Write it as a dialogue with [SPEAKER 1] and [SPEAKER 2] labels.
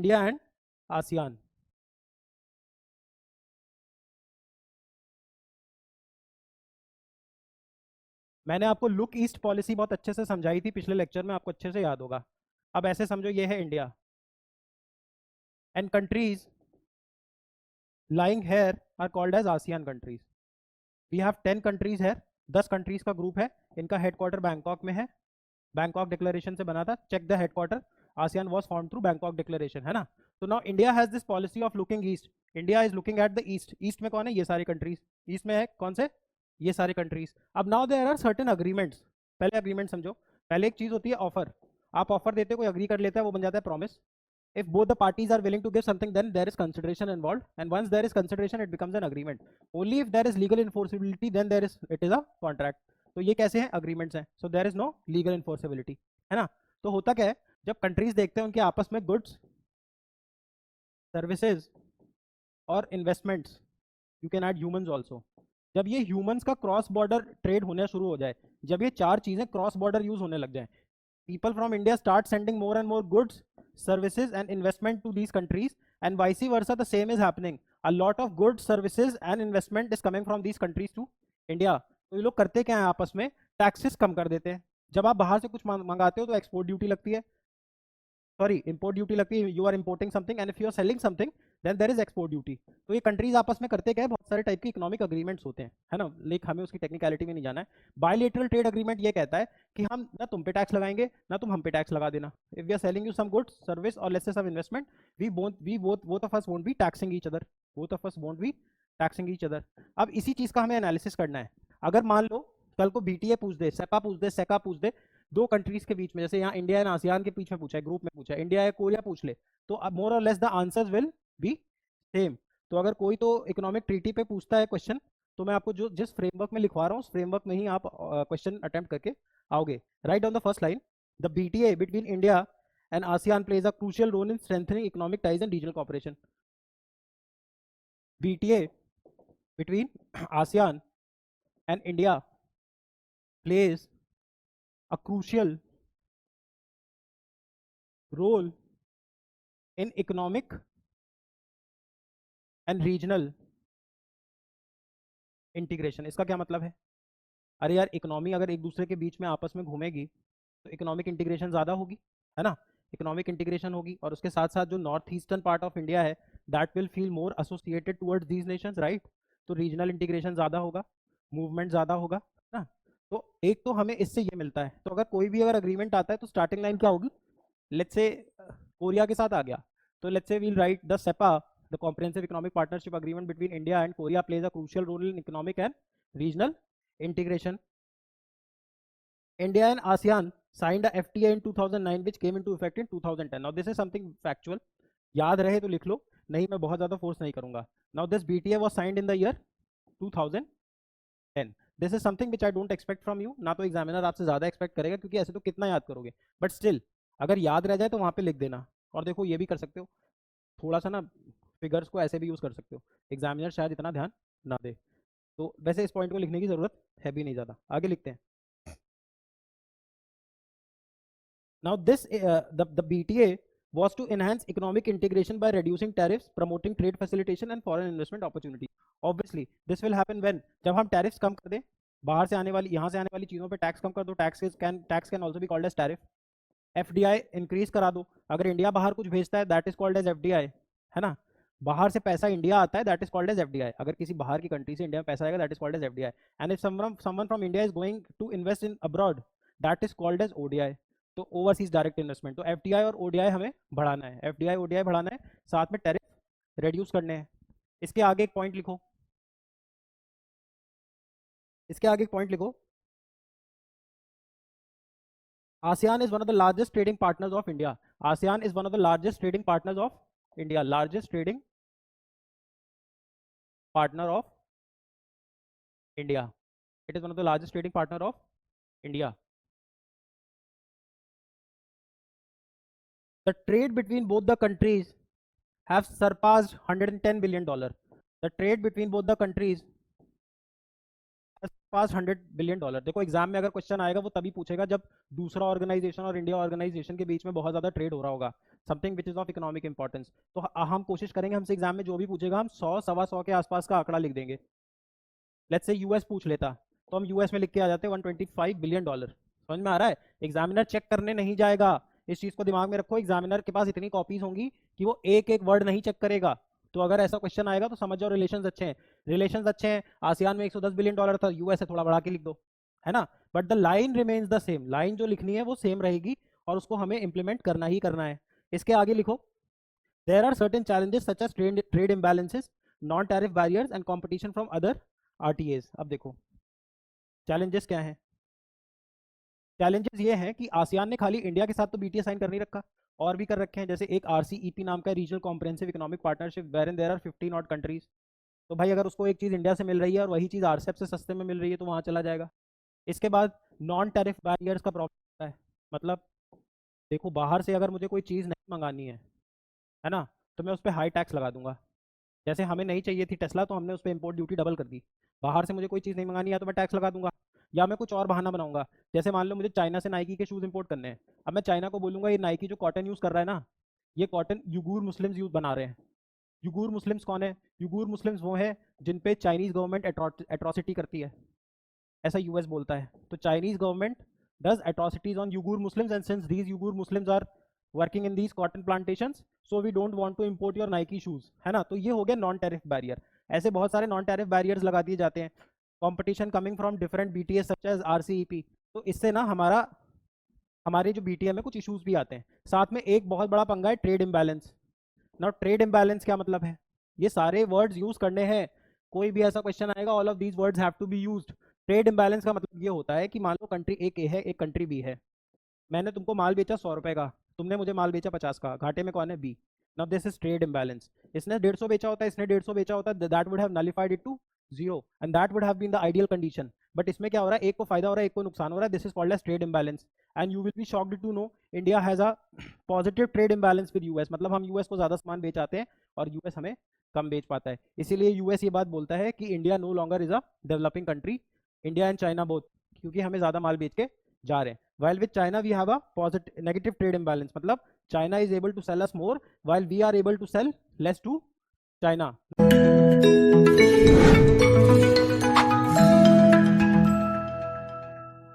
[SPEAKER 1] India and ASEAN. मैंने आपको look east policy बहुत अच्छे से समझाई थी पिछले लेक्चर में, आपको अच्छे से याद होगा। अब ऐसे समझो ये है India and countries lying here are called as ASEAN countries. We have 10 countries here, 10 countries का ग्रुप है, इनका हेडक्वार्टर बैंकॉक में है, बैंकॉक डिक्लेरेशन से बना था, check the headquarter, ASEAN was formed through Bangkok declaration, है ना। तो now India has this policy of looking east, India is looking at the east, east में कौन है, ये सारी कंट्रीज, ईस्ट में है कौन से, ये सारी कंट्रीज। अब now there are certain agreements, पहले अग्रीमेंट समझो, पहले एक चीज होती है ऑफर, आप ऑफर देते हो, कोई अग्री कर लेता है, वो बन जाता है promise. If both the parties are willing to give something, then there is consideration involved, and once there is consideration, it becomes an agreement. Only if there is legal enforceability, then it is a contract. तो ये कैसे हैं, agreements हैं, so there is no legal enforceability, है ना। तो होता क्या है, जब countries देखते हैं उनके आपस में goods, services और investments, you can add humans also, जब ये humans का क्रॉस बॉर्डर ट्रेड होना शुरू हो जाए, जब ये चार चीजें क्रॉस बॉर्डर यूज होने लग जाए, people from India start sending more and more goods, services and investment to these countries, and vice versa the same is happening. A lot of goods, services and investment is coming from these countries to India. तो ये लोग करते क्या है, आपस में taxes कम कर देते हैं। जब आप बाहर से कुछ मंगाते हो तो एक्सपोर्ट ड्यूटी लगती है, सॉरी इंपोर्ट ड्यूटी लगती है, you are importing something and if you are selling something then there is export duty. तो ये कंट्रीज आपस में करते क्या है, बहुत सारे टाइप के इकोनॉमिक अग्रीमेंट्स होते हैं, है ना, लेकिन हमें उसकी टेक्निकलिटी में नहीं जाना है। बायलैटरल ट्रेड अग्रीमेंट ये कहता है कि हम ना तुम पे टैक्स लगाएंगे ना तुम हम पे टैक्स लगा देना। If we are selling you some goods service और let's say some investment, we both of us won't be taxing each other, both of us won't be taxing each other. अब इसी चीज का हमें एनालिसिस करना है। अगर मान लो कल को बीटीए पूछ दे, सेपा पूछ दे, सेका पूछ दे, दो कंट्रीज के बीच में, जैसे यहाँ इंडिया एंड आसियान के बीच में पूछा है, ग्रुप में पूछा है, इंडिया या कोरिया पूछ ले, तो अब मोर और less the answers will be same. तो अगर कोई तो इकोनॉमिक ट्रीटी पे पूछता है क्वेश्चन, तो मैं आपको जो जिस फ्रेमवर्क में लिखवा रहा हूँ उस फ्रेमवर्क में ही आप क्वेश्चन अटेम्प्ट करके आओगे। Right on the first line, the BTA between India and ASEAN plays a crucial role in strengthening economic ties and regional cooperation. BTA between ASEAN and India plays a crucial role in economic and regional integration। इसका क्या मतलब है, अरे यार economy अगर एक दूसरे के बीच में आपस में घूमेगी तो इकोनॉमिक इंटीग्रेशन ज़्यादा होगी, है ना, इकोनॉमिक इंटीग्रेशन होगी, और उसके साथ साथ जो north eastern part of India है that will feel more associated towards these nations, right. तो रीजनल इंटीग्रेशन ज़्यादा होगा, मूवमेंट ज़्यादा होगा ना। तो एक तो हमें इससे ये मिलता है। तो अगर कोई भी अगर अग्रीमेंट आता है तो स्टार्टिंग लाइन क्या होगी, लेट्स से कोरिया के साथ आ गया, तो let's say we'll write the CEPA, the comprehensive economic partnership agreement between India and Korea plays a crucial role in economic and regional integration. India and ASEAN signed a FTA in 2009 which came into effect in 2010. Now this is something factual, याद रहे तो लिख लो, नहीं मैं बहुत ज़्यादा force नहीं करूंगा। Now this BTA was signed in the year 2010. This is something which I don't expect from you, ना तो एग्जामिनर आपसे ज़्यादा एक्सपेक्ट करेगा क्योंकि ऐसे तो कितना याद करोगे, बट स्टिल अगर याद रह जाए तो वहाँ पे लिख देना। और देखो ये भी कर सकते हो, थोड़ा सा ना फिगर्स को ऐसे भी यूज़ कर सकते हो, एग्जामिनर शायद इतना ध्यान ना दे, तो वैसे इस पॉइंट को लिखने की ज़रूरत है भी नहीं ज़्यादा। आगे लिखते हैं। Now this the BTA was to enhance economic integration by reducing tariffs, promoting trade facilitation and foreign investment opportunity. Obviously this will happen when, जब हम tariffs कम कर दें, बाहर से आने वाली, यहाँ से आने वाली चीज़ों पे टैक्स कम कर दो, tax can also be called as tariff. FDI increase करा दो, अगर इंडिया बाहर कुछ भेजता है that is called as FDI, है ना, बाहर से पैसा इंडिया आता है that is called as FDI, अगर किसी बाहर की कंट्री से इंडिया में पैसा आएगा that is called as FDI, and if someone from India is going to invest in abroad that is called as ODI, तो ओवरसीज डायरेक्ट इन्वेस्टमेंट। तो FDI और ODI हमें बढ़ाना है, FDI ODI बढ़ाना है, साथ में टैरिफ रिड्यूस करने हैं। इसके आगे एक पॉइंट लिखो, इसके आगे एक पॉइंट लिखो, ASEAN is one of the largest trading partners of India. ASEAN is one of the largest trading partners of India. Largest trading partner of India. It is one of the largest trading partner of India. The trade between both the countries have surpassed $110 billion. The trade between both the countries has pass $100 billion. देखो exam में अगर question आएगा वो तभी पूछेगा जब दूसरा organisation और इंडिया ऑर्गेनाइजेशन के बीच में बहुत ज़्यादा ट्रेड हो रहा होगा, something which is of economic importance. तो हम कोशिश करेंगे, हमसे एग्जाम में जो भी पूछेगा हम 100 सवा 100 के आसपास का आंकड़ा लिख देंगे। लेट्स से यूएस पूछ लेता तो हम यूएस में लिख के आ जाते $125 बिलियन। समझ में आ रहा है? एग्जामिनर चेक करने नहीं जाएगा, इस चीज को दिमाग में रखो। एग्जामिनर के पास इतनी कॉपीज होंगी कि वो एक एक वर्ड नहीं चेक करेगा। तो अगर ऐसा क्वेश्चन आएगा तो समझ जाओ रिलेशंस अच्छे हैं। रिलेशंस अच्छे हैं, आसियान में $110 बिलियन था, यूएस से थोड़ा बढ़ा के लिख दो, है ना। But the line remains the same, line जो लिखनी है वो सेम रहेगी और उसको हमें इंप्लीमेंट करना ही करना है। इसके आगे लिखो, there are certain challenges such as trade imbalances, non tariff barriers and competition from other RTAs. अब देखो चैलेंजेस क्या हैं। चैलेंजेस ये हैं कि आसियान ने खाली इंडिया के साथ तो बीटीए साइन कर नहीं रखा, और भी कर रखे हैं। जैसे एक आरसीईपी नाम का regional comprehensive economic partnership wherein there are 15 odd countries. तो भाई अगर उसको एक चीज़ इंडिया से मिल रही है और वही चीज़ आरसेप से सस्ते में मिल रही है तो वहाँ चला जाएगा। इसके बाद नॉन टैरिफ बैरियर्स का प्रॉब्लम है, मतलब देखो बाहर से अगर मुझे कोई चीज़ नहीं मंगानी है ना, तो मैं उस पर हाई टैक्स लगा दूंगा। जैसे हमें नहीं चाहिए थी टेस्ला तो हमने उस पर इंपोर्ट ड्यूटी डबल कर दी। बाहर से मुझे कोई चीज़ नहीं मंगानी है तो मैं टैक्स लगा दूंगा, या मैं कुछ और बहाना बनाऊंगा। जैसे मान लो मुझे चाइना से नाइकी के शूज़ इंपोर्ट करने हैं, अब मैं चाइना को बोलूंगा ये नाइकी जो कॉटन यूज़ कर रहा है ना, ये कॉटन युगूर मुस्लिम्स यूज बना रहे हैं। युगूर मुस्लिम्स कौन है? युगूर मुस्लिम्स वो है जिन पे चाइनीज़ गवर्नमेंट एट्रॉसिटी करती है, ऐसा यूएस बोलता है। तो Chinese government does atrocities on Uyghur Muslims and since these Uyghur Muslims are working in these cotton plantations so we don't want to import your Nike shoes, है ना। तो ये हो गया नॉन टैरिफ बैरियर। ऐसे बहुत सारे नॉन टैरिफ बैरियर्स लगा दिए जाते हैं। Competition coming from different BTAs such as RCEP, तो इससे ना हमारे जो बीटीएम में कुछ इश्यूज भी आते हैं। साथ में एक बहुत बड़ा पंगा है trade imbalance. Now trade imbalance क्या मतलब है? ये सारे वर्ड्स यूज करने हैं, कोई भी ऐसा क्वेश्चन आएगा all of these words have to be used. Trade imbalance का मतलब ये होता है कि मान लो कंट्री एक ए है, एक कंट्री बी है। मैंने तुमको माल बेचा 100 रुपए का, तुमने मुझे माल बेचा 50 का, घाटे में कौन है? B. Now this is trade imbalance. इसने 150 बेचा होता है, इसने 150 बेचा होता है, that would have nullified it to zero and that would have been the ideal condition. But इसमें क्या हो रहा है? एक को फायदा हो रहा है, एक को नुकसान हो रहा है। This is called as trade imbalance and you will be shocked to know India has a positive trade imbalance with US. मतलब हम यूएस को ज्यादा सामान बेच आते हैं और यूएस हमें कम बेच पाता है। इसीलिए यूएस ये बात बोलता है कि India no longer is a developing country, India and China both, क्योंकि हमें ज्यादा माल बेच के जा रहे हैं। While with China we have a positive negative trade imbalance, मतलब China is able to sell us more while we are able to sell less to China।